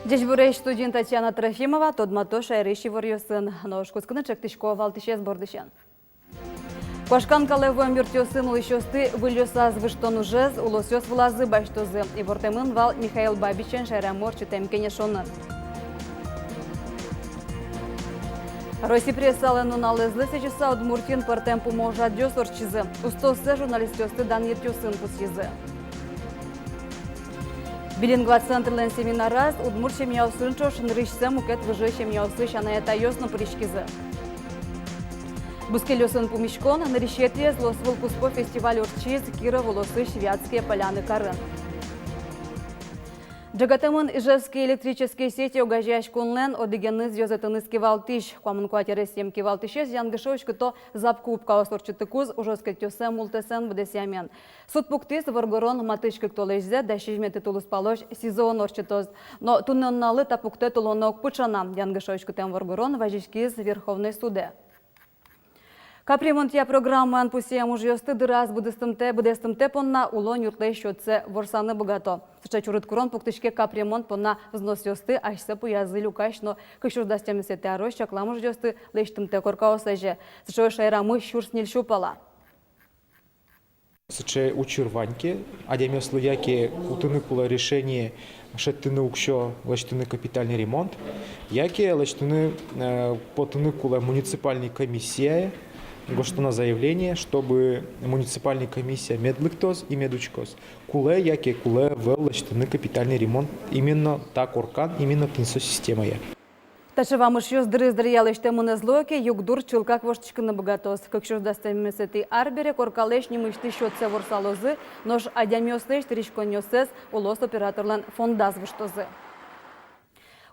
Здесь бурейш студент Татьяна Трофимова, Тодмато Шайрыши Ворьосын, Ножкускны Чектышко Валтышес Бордышен. Кошкан калевым мертёсын улышёсты вылёсаз выштон ужез, улосёс влазы баштозы. И бортемын вал Михаил Бабичен Шайрамор чутемкене шонын. Роси прессалы нуналызлы сечеса Удмуртин пар темпу можа дёс орчизы. Устосы журналистёсты дан ертёсын пусизы. Билингва центрлен семинараз Удмурт шемьяусын чошын рышсы мукет выжы шемьяусы шанаята ёсны пришкизы. Бускелёсын пумишкон на решетре злосвыл куспо фестиваль урчиз Кира волосы шведские поляны карын. Джагатамын Ижевские электрические сети угажаешь кунлен одигенны зёзетыныски валтыш. Куамын куатеры семки валтышес янгышоч кыто запкупка осорчыты куз ужоскетёсы мултесен бдесямен. Суд пуктис воргорон матышкык толежзе да шижметы тулус палош сезон орчытоз. Но тунналы тапукте тулонок пучана янгышоч кытем воргорон важишкиз Верховной суде. Капремонтия программы анпусия мужьёсты дыраз будестымте понна улон юртлей щётсе ворсаны богато. Сыча чурыт курон пуктышке капремонт понна взнос ёсты ашсы пуязы люкаш, но кышурдастемесете арош чакла мужьёсты лештымте коркаосеже. Сыча шайрамы щурснель щупала. Сыча учурваньки, адемёслы яки утыны пула решение шеттыны укшо лештыны капитальный ремонт, яки лештыны потыны кула муниципальной комиссия, что на заявление, чтобы муниципальная комиссия медлыктоз и медучкоз. Куле, яке куле, веллачтыны капитальный ремонт. Именно так оркан, именно тынсо система я. Ташева мышьёс дырызdır ялыште мынызлоке, югдур чылкак воштчикыны богатоз. Как шуш дастемесети арбере, коркалеш немышты щётсе ворсалозы, нож адямёслеш тришконёсез, улос операторлан фондаз выштозы.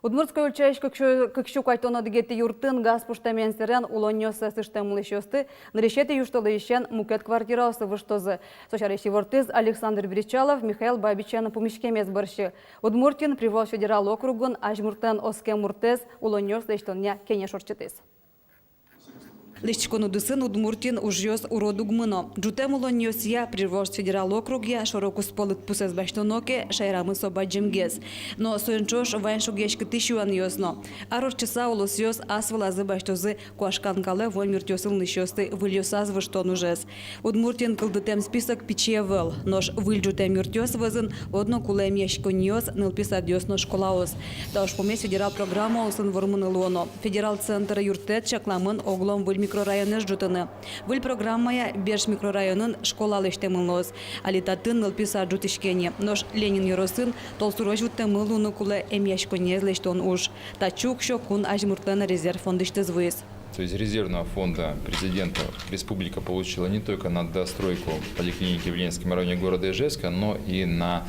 Удмуртская учащ, как щу кайтона дегети юртын газ пуштамен сирен улонёсы сыштем лещёсты, нарешети юштолы ещен мукет квартирасы выштозы. Сочарещи вортыз Александр Бричалов, Михаил Бабичен пумишкемез барщи. Удмуртин привоз федерал округун ажмуртен оске муртез улонёс лещтоння кене шорчетыз. Лещикону дысын Удмуртин ужьёс уроду гмыно. Джутем улонёс я привоз федерал округя широко сполыт пусез баштоноке шайрамы соба джемгез. Но соенчош вайншуг ешки тысячуан ёсно. Арош часа улосёс асвалазы баштозы куашканкале вон мертёсыл нышёсты выльёсаз выштон ужез. Удмуртин кылдытем список пичевел. Нож выльджутем мертёс вызын одно кулем ешконьёс нылписад ёсно школаос. Да уж помесь федерал программа усын вормын лоно. Федерал центр юртет чакламын оглом выль микрорайоны жутыны. Выль программая Берш микрорайонын школалыштемын лоз. Алитатын нылписад жутышкене. Нож Ленин юросын толсуро жуттемыл луны куле эмьяшконезлештон уж. Тачук шокун ажмуртлена резерв фондышты звыз. То есть резервного фонда президента республика получила не только на достройку поликлиники в Ленинском районе города Ижевска, но и на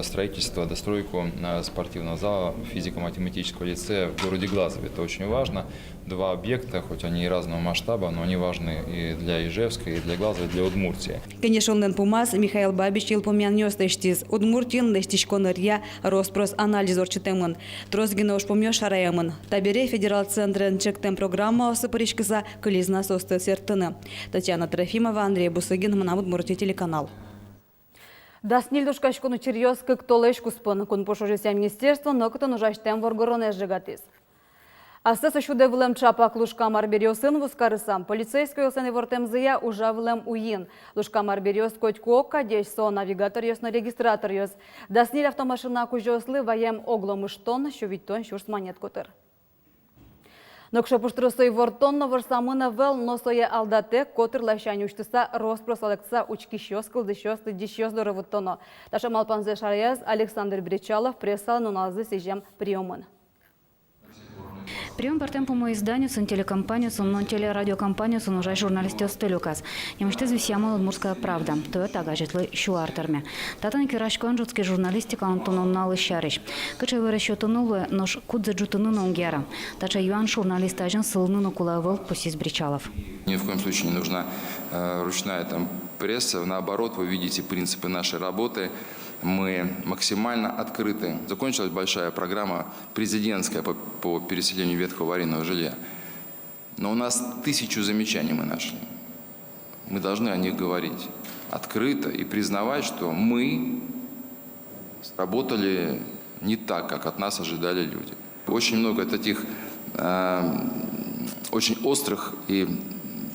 строительство, достройку спортивного зала физико-математического лицея в городе Глазове. Это очень важно. Два объекта, хоть они и разного масштаба, но они важны и для Ижевска, и для Глазова, и для Удмуртии. Конечно, Пумас Михаил Бабич илпомян нёстыштиз. Удмуртин лештичконырья роспрос анализ орчитемын. Трозгина уж помёш шараемын. Табере федерал центрен чектем программа осыпырышкыза кылизна состы сертыны. Татьяна Трофимова, Андрей Бусыгин, Манамуд Мурти, телеканал. Даснильдуш кашкону черьёс как толеш куспын. Кун пошожеся министерство, но кто нужаштем воргороне сжигатыз. Асыс шуде вылем чапак лушкамар берёсын вускарысам. Полицейский осыны вортемзыя уже вылем уин. Лушкамар берёс коть кокка, десь со навигатор ёсно регистратор ёс. Дасниль автомашина кужёслы ваем огломыштон, шувиттон шурс монет котыр. Но кшо пуштросой вортонно ворсамына вел носое алдате котыр лащань уштыса роспросалекса учкищёс кылдыщёс тыдищёс доровыттоно. Таша малпанзе шараяз Александр Бричалов прессал нуназы сижем приёмын. Прием партем по моему изданию, сын телекомпанию, сын телерадиокомпанию, сын уже журналистов стелюказ. Немышты звисяма Удмуртская правда. То это агажитлы шуартерме. Татан кирашкон жутский журналистика Антонон Налыщарыш. Качай выращетанулы, нож кудзе джутыны нонгера. Тача юан журналист ажен сылны нокулавыл пусис Бричалов. Ни в коем случае не нужна ручная пресса. Наоборот, вы видите принципы нашей работы. Мы максимально открыты. Закончилась большая программа президентская по переселению ветхого аварийного жилья. Но у нас 1000 замечаний мы нашли. Мы должны о них говорить открыто и признавать, что мы работали не так, как от нас ожидали люди. Очень много таких очень острых и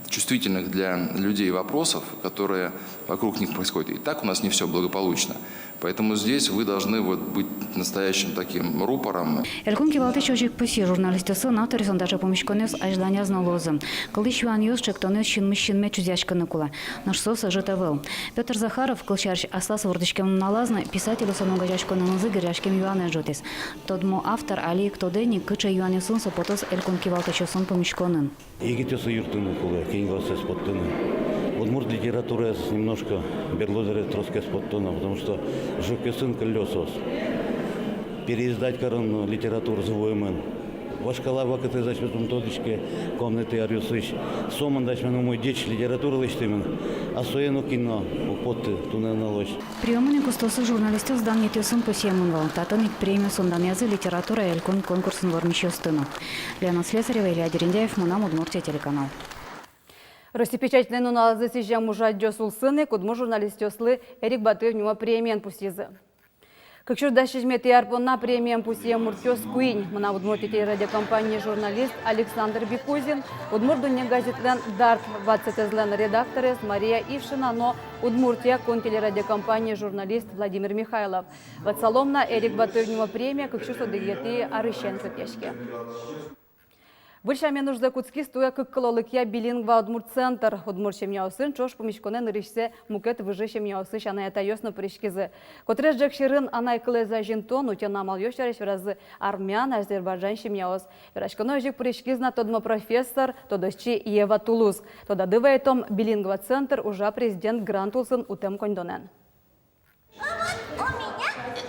чувствительных для людей вопросов, которые вокруг них происходят. И так у нас не все благополучно. Поэтому здесь вы должны быть настоящим таким рупором. Елкун кивалты чожик пуси журналистысы натори сондажа помешконес аждания знalozы. Кылдыш юаньёс чектонес шинмещинме чузяшканы кула. Наш сос житавыл. Петр Захаров, кылчарш аслас вордышкем налазны, писателю сонуга жашконынызы гиряшкем юане жотес. Тодмо автор Али Ктодени кыча юанесын сопотос елкун кивалты чосын помешконын. Егитесы юртыны кулы, кейнгасы споттыны. Удмурт литература немножко берлозере троска споттона, потому что жокесын колесос. Переиздать корон литературу звоемен. Вашкала вакыты зачметун тодичке комнаты арюсыш. Соман дачмен мой деч литературу лыштымен. А соену кино употты туненалось. Приемный кустосы журналистов сдан етесун посемунвал. Татаник премию сонданязы литература елкун конкурсын вормищестыну. Леонид Слесарева, Илья Дерендяев, Мунам, Удмуртия, телеканал. Ростепечательный нуналазы сижам мужа дёсулсыны, кудму журналистёслы Эрик Батыев нюма премиян пусизы. Как чурда шижмет ярпонна премиян пусием муртёс куинь. Мына Удмуртия радиокомпании журналист Александр Бекузин, Удмуртуне газетлен Дарт 20 редакторы Мария Ившина, но Удмуртия контелерадиокомпании журналист Владимир Михайлов. Ватсаломна Эрик Батыев нюма премия, как чувство дегеты Арыщенко пешки. Большая нужда куцки стоя как кололыкья билингва Удмурт-центр. Удмурт шемьяусын чош помещконен рышсе мукет выше шемьяусы шаная тайосно пришкизы. Котреш джек ширын анай кылеза жинтон утена мал ёшареш вразы армян, Азербайджан шемьяус. Врачконой жик пришкизна тодмо профессор, тодосчи Ева Тулуз. Тода дывайтом билингва центр уже президент Грантулсын утем кондонен. У меня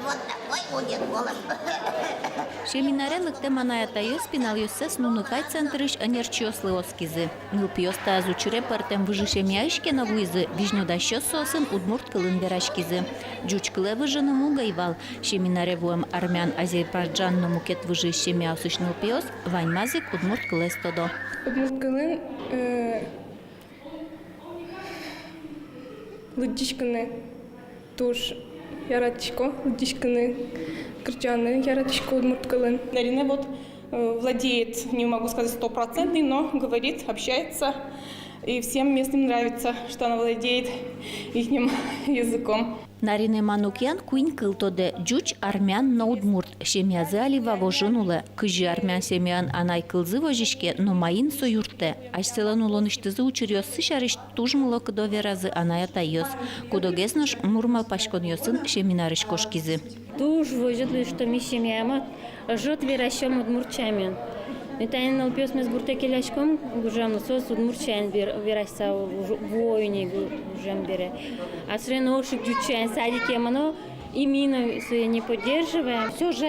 вот такой будет голос. Шеминарелык теманаятайы спиналюссес нуныкай центрыш анерчиослы оскизы. Нылпиоста азучуре партем выжишемяишке на вуизы, вижнёдащё сосын удмурт кылын верашкизы. Джучкыле выжыны мугайвал. Шеминаревуем армян Азербайджан намукет выжишемяусыш нылпиос, ваньмазик удмурт кылес тодо. Удмурт кылын лыддишканы туш яратишко, лыддишканы кричаны яратишко удмурт кылын. Нарина вот владеет, не могу сказать 100%, но говорит, общается, и всем местным нравится, что она владеет ихним языком. Нарине Манукян куин кылтоде джуч армян на удмурт. Шемязы алива вожынулы. Кыжы армян семян анай кылзы вожишке, но маин союрте. Аж селан улоныштызы учурёсы шарыш тужмыло кыдоверазы аная тайос. Кудогеснаш мурмал пашкон ёсын шеминарыш кошкизы. Туж вожыдлы, что ми семьяма жут веращем удмуртчамен. Нетайын алпиос мез бурте келяшком гужам сос удмуртчан веращса воюне гужам бере. А срен ошик джучан садике мано именно не поддерживаем. Все же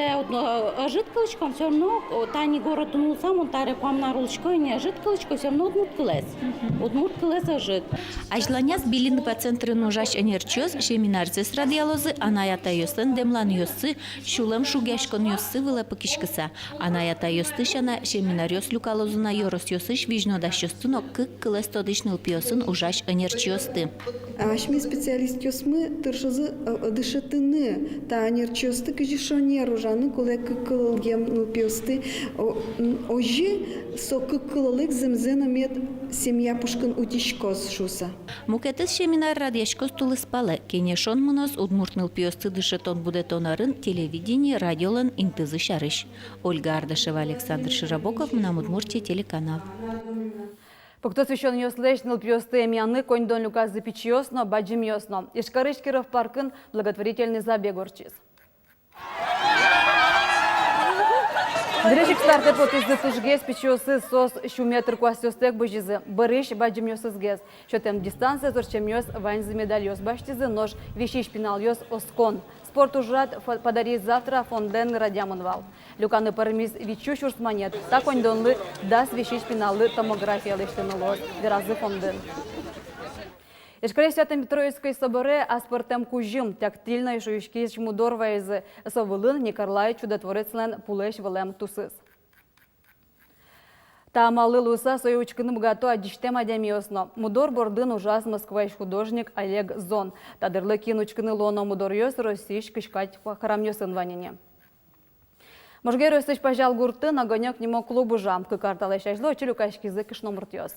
жидколочком все равно тани город ну сам он таре пам на рулочко не жидколочко все равно удмурт клесс жид. Ажланяс билингва центры нужаш энерчиос шеминарцес радиалозы анаята ёсын демлан ёсы шулем шугяшкон ёсы выле пакишкыса. Анаята ёстышана шеминариос люкалозуна ёрос ёсыш вижнодаш ёстыно кык клесс тодышныл пиосын ужаш энерчиосты. Ашми специалист ёсмы тыршызы дышытыны та энерчиосты кыжишонер ужаны кулек кылгем пиосты ожи со кылылык земзена мед семья пушкын утишкос шуса. Мукетес шеминар радиашкос тулыспалы. Кенешон мунос удмуртныл пиосты дышетон будетонарын телевидение радиолан интызы шарыш. Ольга Ардашева, Александр Широбоков, Мнам Удмуртия, телеканал. Покто священ ёслэшнил пьёсты мяны конь дон люкас запечёсно, баджим ёсно. Ишкарышкиров паркын благотворительный забег орчиз. Дрешик старты потызды тужгез печёсы сос шуметр куасёстек божизы. Барыш баджим ёсызгез. Чотем дистанция зорчем ёс ваньзы медаль ёс баштизы нож вещиш пинал ёс оскон. Спорт ужрат подари завтра фонден радиамонвал. Люканы пармиз вичу шурс монет. Так он донлы даст вещиш пиналы томография лештенолос. Веразы фонден. Ишкаресятым Троицкой соборе аспортем кужим тактильной шуюшки чмудорва из совылын Николай чудотворецлен пулеш валем тусыз. Тамалы луса соючкыным гато адиштем адемиосно. Мудор бордын ужас москвайш художник Олег Зон. Тадырлы кинучкыны лоно мудор ёс росиш кышкать харамьёсын ванине. Можгер өстіш пажал гурты нагонек немо клубы жам кыкарталы шайжлы очелюкашкизы кыш номыртёз.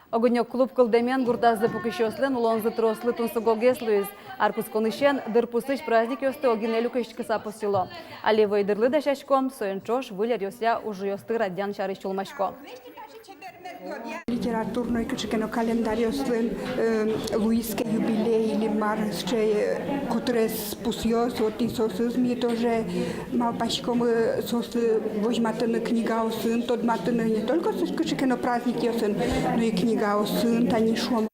Огонек клуб кылдемен гуртазды пукищослен улонзы трослы тунсы гогеслуиз. Аркус конышен дырпусыч праздник ёсты огинелю кышчкыса посыло. Али вайдырлы да шашком соенчош вылер ёся уже ёсты радян шарыш чулмашко. Литературный кычыкено календарёслен луиске юбилей или марсче кутрес пусёс вот и сосыз ми тоже малпашком сосы возьматыны книга осын, тот матыны не только кычыкено праздник ёсын, но и книга осын, танишом.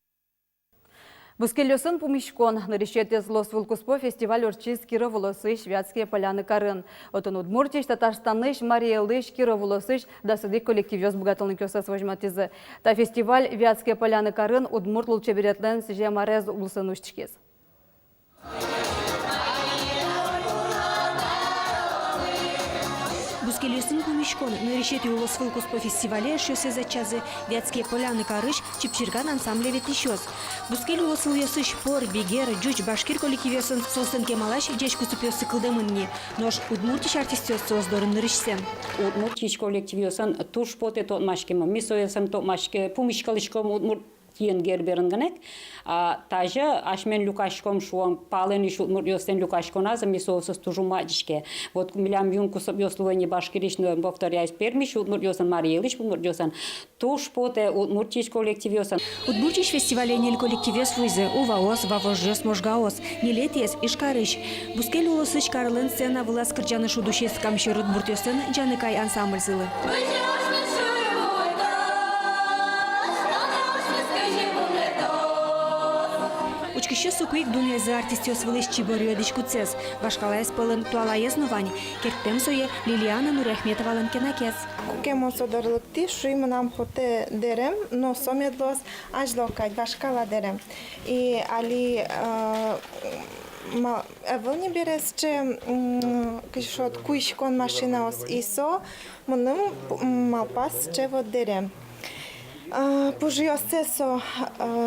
Бускелёсын пумишкон нарещете злос вулкуспо фестиваль орчиз Кироволосыш Вятские поляны карын. Отын Удмуртиш, Татарстаныш, Мариэлыш, Кироволосыш, да сады коллективёс богатылны кёсас возьматизы. Та фестиваль Вятские поляны карын Удмурт лучше беретлен сиже марез улсынушчкез. Бускелюсын кумишкон нарещет юлос вылкус по фестивале шёсе за чазы Вятские поляны карыш чипчирган ансамбле ветищёс. Бускелю лосылёсыш пор, бегер, джуч, башкир коллективёсын сосын кемалаш дечку цупёсы кылдымынни. Нож удмуртиш артистёс создорын нарышсем. Удмуртиш коллективёсын туш поте тот машкема, мисоёсын тот машке пумишкалышком удмурт тиен гербернгенек, тажа ашмен люкашком шуам пален иш удмурт ёстен люкашконаза мисоёсыз тужумачке. Вот милям юнкус ёслуэни башкиришно повторяюсь пермиш удмурт ёсан Мариэлыш удмурт ёсан туш поте удмуртиш коллектив ёсан. Удмуртиш фестивале нель коллективёс вуйзе уваос, вавожёс, можгаос, нелетиес ишкарыш. Бускелю лосыш карлен сцена вылаз кырджаны шудущес камшир удмурт ёстен жаныкай ансамбль зылы. Учкище сукуик дуня за артистёс вылыш чиборю дичкуцес. Башкалайс пылын туалайыз нувань. Керттем сое Лилиана Нуряхметовалын кенакес. Кукемо содорлыкти шуйманам поте дерем, но сомедлос ажлокать башкала дерем. И али Евелни бересче кишот куишкон машина ос исо, мунum малпас че вот дерем. Пужиосесо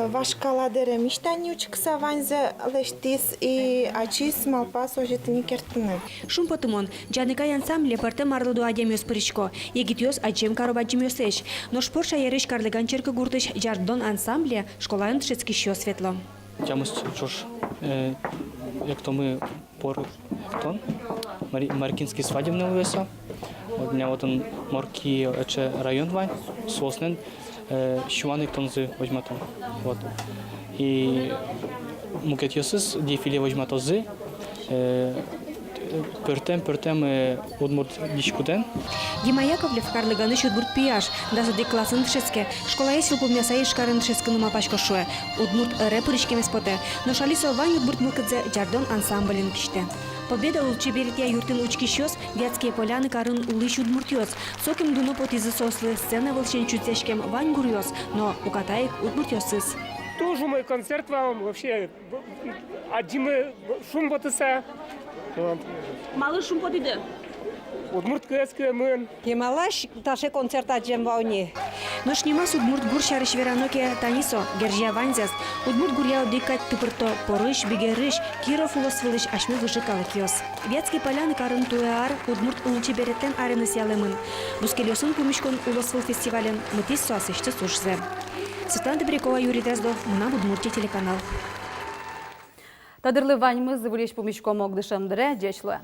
вашкала дерем иштанючкса ванзе лештис и ачис малпас ожетни кертны. Шум потумон, джаныкай ансамбле парте марлыду адемёс паричко, егитёс ачем каробаджимёсеш. Но шпорша ярыш карлыган черка гуртыш жардон ансамбле школаен тшецки щё светло. Тямус чош, як то мы пор тон, Маркинский свадебный увеса. Вот меня вот он Морки эче район вань, Соснен, Шуаник тонзы возьматом. Вот. И мукетьёсыз дефиле возьматозы, пертем удмурт дишкуден. Дима Яковлев карлыганыш удмурт пияш, даже де классын тшецке. Школа есил помняса ишкарын тшецкыны мапашко шуэ. Удмурт рэпырышкеме споте. Но шалисо вань удмурт мылкыдзе жардон ансамблен киште. Победа улчы беретя юртын учкищёс, Вятские поляны карын улыш удмуртёс. Соким дуно потизы сослы, сцена волчен чуцешкем вань гурьёс, но укатаик удмуртёсыз. Тоже мой концерт вам вообще, Адимы шум потыса. Малы шум потиде. Удмурт кэскэ мэн. Емалаш таше концерт аджем вауни. Нож немас удмурт гур шарыш вераноке танисо, гержия ванзяс. Удмурт гурьяу дикать тыпырто, порыш, бигерыш, Киров улосвылыш ашмы выжикалы киос. Вятские поляны карын туэар, удмурт улучи береттен ареныс ялемын. Бускелёсын кумишкон улосвыл фестивален, мытис суасышты сушзе. Светлана Добрякова, Юрий Дроздов, Мунам Удмуртия телеканал. Тадырлы ваньмыз вылеш пумишко мог дышам дыре, дечлы.